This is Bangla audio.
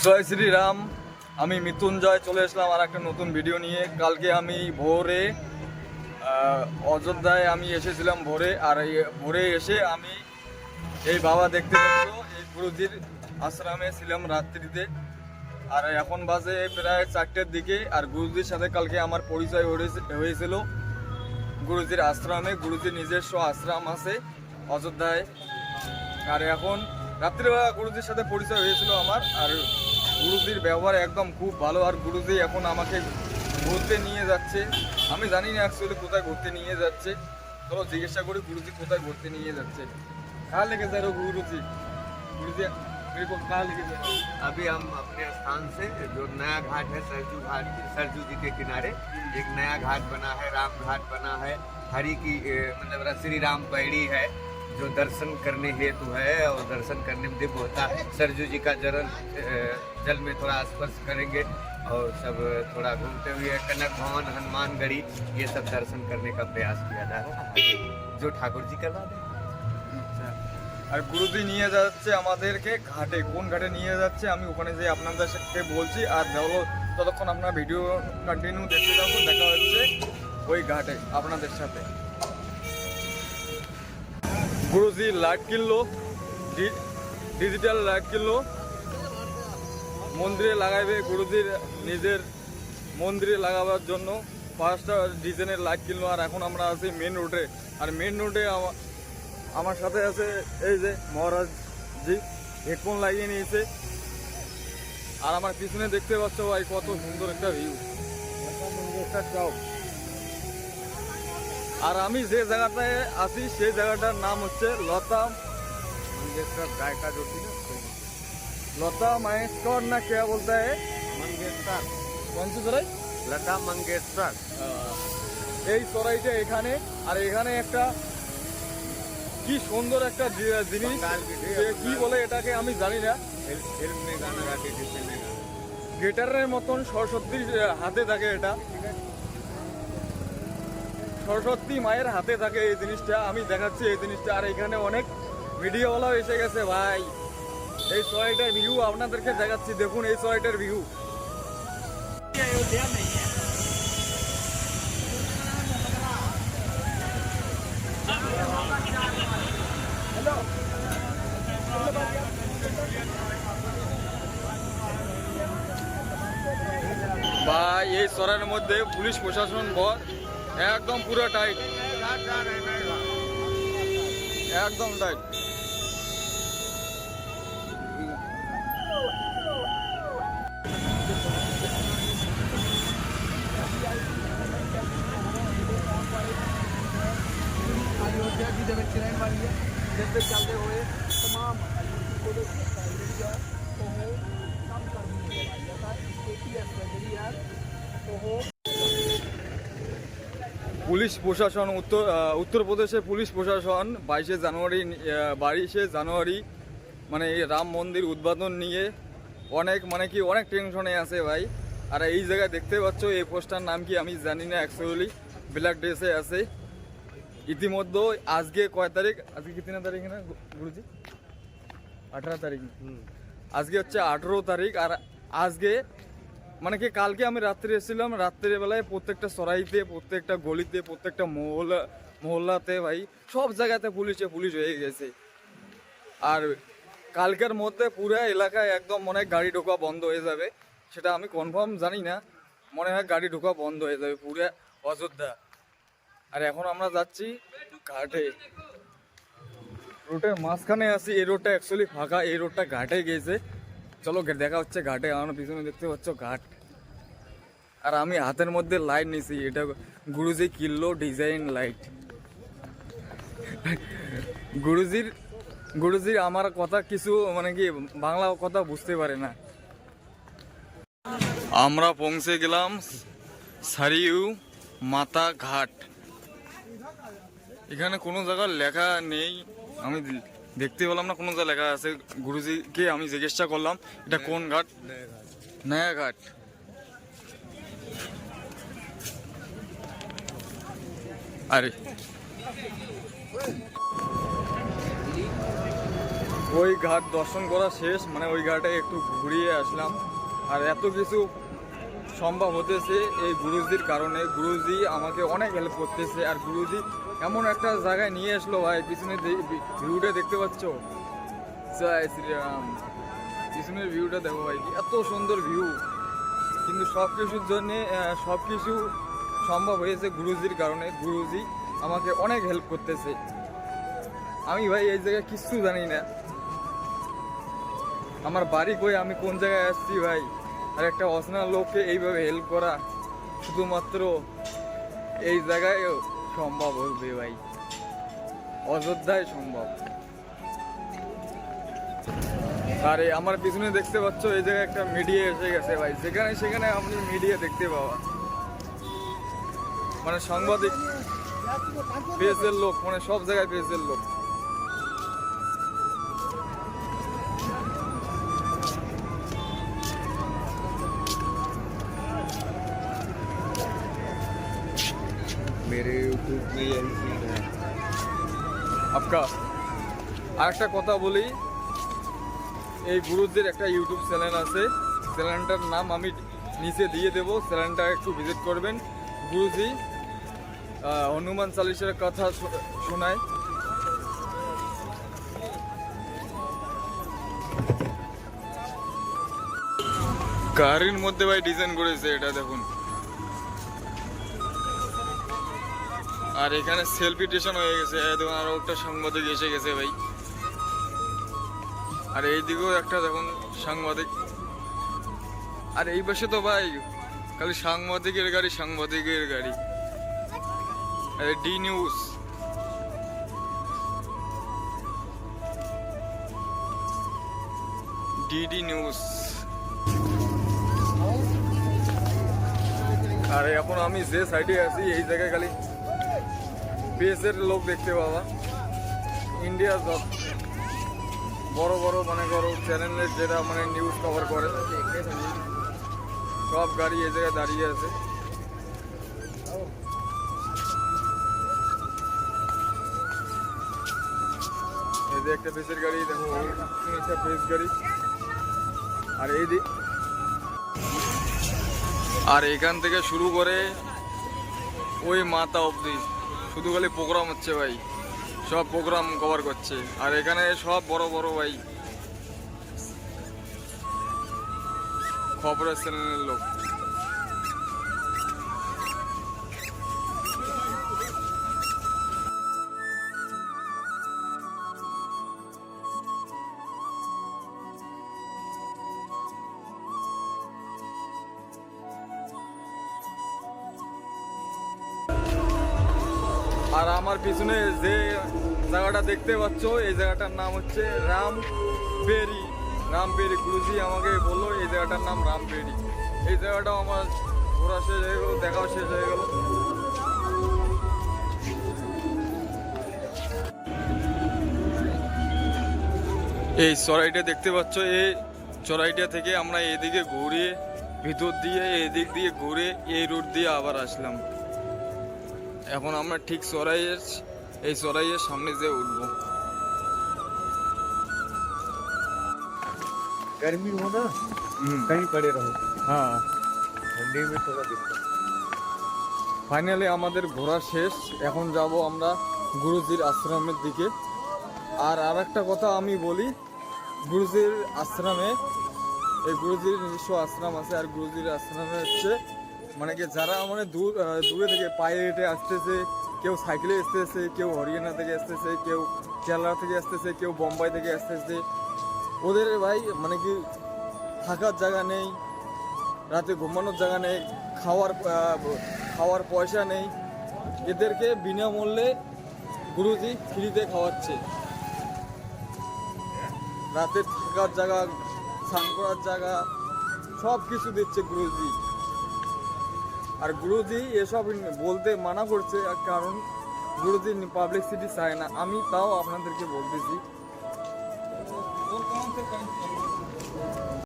জয় শ্রীরাম। আমি মৃত্যুঞ্জয় চলে আসলাম আর একটা নতুন ভিডিও নিয়ে। কালকে আমি ভোরে অযোধ্যায় আমি এসেছিলাম ভোরে, আর এই ভোরে এসে আমি এই বাবা দেখতে পাচ্ছ এই গুরুজির আশ্রমে ছিলাম রাত্রিতে। আর এখন বাজে প্রায় 4টের দিকে। আর গুরুজির সাথে কালকে আমার পরিচয় হয়েছিল গুরুজির আশ্রমে। গুরুজির নিজস্ব আশ্রম আছে অযোধ্যায়। আর এখন রাত্রিবেলা গুরুজির সাথে পরিচয় হয়েছিল আমার। আর গুরুজির ব্যবহার একদম খুব ভালো। আর গুরুজি এখন আমাকে ঘুরতে নিয়ে যাচ্ছে। আমি জানি না অ্যাকচুয়ালি কোথায় ঘুরতে নিয়ে যাচ্ছে, তো জিজ্ঞাসা করি गुरुजी কোথায় घूरते নিয়ে যাচ্ছে। कहाँ लेके जा रहे हो गुरुजी? गुरुजी मेरे को कहाँ लेके जा रहे हो? अभी हम अपने स्थान से जो नया घाट है सरजू जी के किनारे एक नया घाट बना है, राम घाट बना है। हरि की मतलब श्री राम पैड़ी है जो दर्शन करने हेतु है और दर्शन करने में दिव्य होता है। सरजू जी का जल में थोड़ा स्पर्श करेंगे और सब थोड़ा घूमते हुए कनक भवन, हनुमान गढ़ी, ये सब दर्शन करने का प्रयास किया जा रहा है जो ठाकुर जी करवा दें। আর গুরুজি নিয়ে যাচ্ছে আমাদেরকে ঘাটে। কোন ঘাটে নিয়ে যাচ্ছে আমি ওখানে যে আপনাদের সাথে বলছি। আর দেখো ততক্ষণ আপনার ভিডিও কন্টিনিউ দেখতে থাকুন। দেখা হচ্ছে ওই ঘাটে আপনাদের সাথে। গুরুজি লাইট কিনলো, ডিজিটাল লাইট কিনলো, মন্দিরে লাগাইবে। গুরুজির নিজের মন্দিরে লাগাবার জন্য 5টা ডিজাইনের লাইট কিনলো। আর এখন আমরা আছি মেন রোডে। আর মেন রোডে আমার সাথে আছে এই যে মহারাজ জি, হেডফোন লাগিয়ে নিয়েছে। আর আমার পিছনে দেখতে পাচ্ছ ভাই কত সুন্দর একটা ভিউ। আর আমি যে জায়গাটায় আছি সেই জায়গাটার নাম হচ্ছে লতা मंगेशकर। गाय का जो थी ना लता मंगेशकर ना क्या बोलता है मंगेशकर। कौन सी सराई? लता मंगेशकर। এই সরাইটা এখানে। আর এখানে একটা কি সুন্দর একটা জিনিস, কি বলে এটাকে আমি জানি না। फिल्म में गाना गाती थी, फिल्म में गाना। গিটারের মতন সরস্বতীর হাতে থাকে এটা। সরস্বতী মায়ের হাতে থাকে এই জিনিসটা। আমি দেখাচ্ছি এই জিনিসটা। আর এখানে অনেক ভিডিওওয়ালাও এসে গেছে ভাই। এই সরাইটার ভিউ আপনাদেরকে দেখাচ্ছি। দেখুন এই সরাইটার ভিউ। ভাই এই শহরের মধ্যে পুলিশ প্রশাসন একদম পুরো টাইট, একদম টাইট। अयोध्या की जब चिराइन वाली है जैसे चलते हुए तमाम को तो हो कम कर পুলিশ প্রশাসন উত্তরপ্রদেশে পুলিশ প্রশাসন 22শে জানুয়ারি মানে এই রাম মন্দির উদ্বোধন নিয়ে অনেক টেনশনে আছে ভাই। আর এই জায়গায় দেখতে পাচ্ছ এই পোস্টার নাম কি আমি জানি না অ্যাকচুয়ালি। ব্ল্যাক ড্রেসে আছে। ইতিমধ্যে আজকে কয় তারিখ? আজকে কিতনা তারিখ না গুরুজি? 18 তারিখ। আজকে হচ্ছে 18 তারিখ। আর আজকে মানে কি কালকে আমি রাত্রে এসেছিলাম। রাত্রেবেলায় প্রত্যেকটা সরাইতে, প্রত্যেকটা গলিতে, প্রত্যেকটা মহল্লাতে ভাই সব জায়গাতে পুলিশ হয়ে গেছে। আর কালকের মধ্যে পুরো এলাকায় একদম মনে হয় গাড়ি ঢোকা বন্ধ হয়ে যাবে। সেটা আমি কনফার্ম জানি না, মনে হয় গাড়ি ঢোকা বন্ধ হয়ে যাবে পুরো অযোধ্যা। আর এখন আমরা যাচ্ছি ঘাটে। রোডের মাঝখানে আছি। এই রোডটা অ্যাকচুয়ালি ফাঁকা, এই রোডটা ঘাটে গেছে। চলো দেখা হচ্ছে ঘাটে। আমার পিছনে দেখতে পাচ্ছ ঘাট। আর আমি হাতের মধ্যে লাইট নিছি, এটা গুরুজি কিনলো ডিজাইন লাইট। গুরুজির আমার কথা কিছু মানে কি বাংলা কথা বুঝতে পারে না। আমরা পৌঁছে গেলাম সারিউ মাতা ঘাট। এখানে কোনো জায়গায় লেখা নেই, আমি দেখতে পেলাম না কোনো জায়গায় লেখা আছে। গুরুজিকে আমি জিজ্ঞাসা করলাম এটা কোন ঘাট? নয়া ঘাট। আরে ওই ঘাট দর্শন করা শেষ, মানে ওই ঘাটে একটু ঘুরিয়ে আসলাম। আর এত কিছু সম্ভব হতেছে এই গুরুজির কারণে। গুরুজি আমাকে অনেক হেল্প করতেছে। আর গুরুজি এমন একটা জায়গায় নিয়ে আসলো ভাই, পিছনে ভিউটা দেখতে পাচ্ছ, জয় শ্রীরাম। পিছনের ভিউটা দেখো ভাই, এত সুন্দর ভিউ। কিন্তু সব কিছুর জন্যে সব কিছু সম্ভব হয়েছে গুরুজির কারণে। গুরুজি আমাকে অনেক হেল্প করতেছে। আমি ভাই এই জায়গায় কিচ্ছু জানি না, আমার বাড়ি কই, আমি কোন জায়গায় আসছি ভাই। আর একটা অচেনা লোককে এইভাবে হেল্প করা শুধুমাত্র এই জায়গায় সম্ভব হবে ভাই, অযোধ্যায় সম্ভব। আর আমার পিছনে দেখতে পাচ্ছ এই জায়গায় একটা মিডিয়া এসে গেছে ভাই, যেখানে সেখানে আপনি মিডিয়া দেখতে পাওয়া, মানে সাংবাদিক পেজের লোক, মানে সব জায়গায় পেজের লোক। मेरे यूट्यूब में यही सीन है। আপকা আর একটা কথা বলি, এই গুরুজির একটা ইউটিউব চ্যানেল আছে, চ্যানেলটার নাম আমি নিচে দিয়ে দেবো, চ্যানেলটা একটু ভিজিট করবেন। গুরুজি হনুমান চালিসার কথা শোনায়। গাড়ির মধ্যে ভাই ডিজাইন করেছে এটা দেখুন। আর এখানে সেলফি স্টেশন হয়ে গেছে, দেখুন আরো একটা সাংবাদিক এসে গেছে ভাই। আর এইদিকেও একটা দেখুন সাংবাদিক। আর এই পাশে তো ভাই খালি সাংবাদিকের গাড়ি, সাংবাদিকের গাড়ি। D news, DD news. আর এখন আমি যে সাইডে আছি এই জায়গায় খালি পেজের লোক দেখতে পাবা। ইন্ডিয়ার বড় বড় মানে করো চ্যানেলের যেটা মানে নিউজ কভার করে সব গাড়ি এই জায়গায় দাঁড়িয়ে আছে। এই যে একটা পেজের গাড়ি দেখো, একটা পেজ গাড়ি। আর এই দিক, আর এখান থেকে শুরু করে ওই মাথা অবধি শুধু খালি প্রোগ্রাম হচ্ছে ভাই, সব প্রোগ্রাম কভার করছে। আর এখানে সব বড় বড় ভাই খবরের চ্যানেলের লোক। আর আমার পিছনে যে জায়গাটা দেখতে পাচ্ছ এই জায়গাটার নাম হচ্ছে রামবেরি। রামবেরি গুরুজি আমাকে বললো এই জায়গাটার নাম রামবেরি। এই জায়গাটাও আমার ঘোরা শেষ হয়ে গেল, দেখাও শেষ হয়ে গেল। এই চড়াইটা দেখতে পাচ্ছ, এই চড়াইটা থেকে আমরা এদিকে ঘুরে ভিতর দিয়ে এদিক দিয়ে ঘুরে এই রুট দিয়ে আবার আসলাম। এখন আমরা ঠিক এই চড়াইয়ের সামনে যে উঠবো। गर्मी हो ना, कहीं पड़े रहो, হ্যাঁ, ठंडी में थोड़ा दिक्कत। ফাইনালি আমাদের ঘোরা শেষ। এখন যাব আমরা গুরুজির আশ্রমের দিকে। আর একটা কথা আমি বলি, গুরুজির আশ্রমে, এই গুরুজির নিজস্ব আশ্রম আছে। আর গুরুজির আশ্রমে হচ্ছে মানে কি যারা মানে দূরে থেকে পায়ে হেঁটে আসতেছে, কেউ সাইকেলে আসতেছে, কেউ হরিয়ানা থেকে আসতেছে, কেউ কেরালা থেকে আসতেছে, কেউ বোম্বাই থেকে আসতেছে, ওদের ভাই মানে কি থাকার জায়গা নেই, রাতে ঘুমানোর জায়গা নেই, খাওয়ার পয়সা নেই। এদেরকে বিনামূল্যে গুরুজি ফ্রিতে খাওয়াচ্ছে। রাতে থাকার জায়গা, স্নান করার জায়গা, সব কিছু দিচ্ছে গুরুজি। আর গুরুজি এসব বলতে মানা করছে, কারণ গুরুজি পাবলিসিটি চায় না। আমি তাও আপনাদেরকে বলতেছি।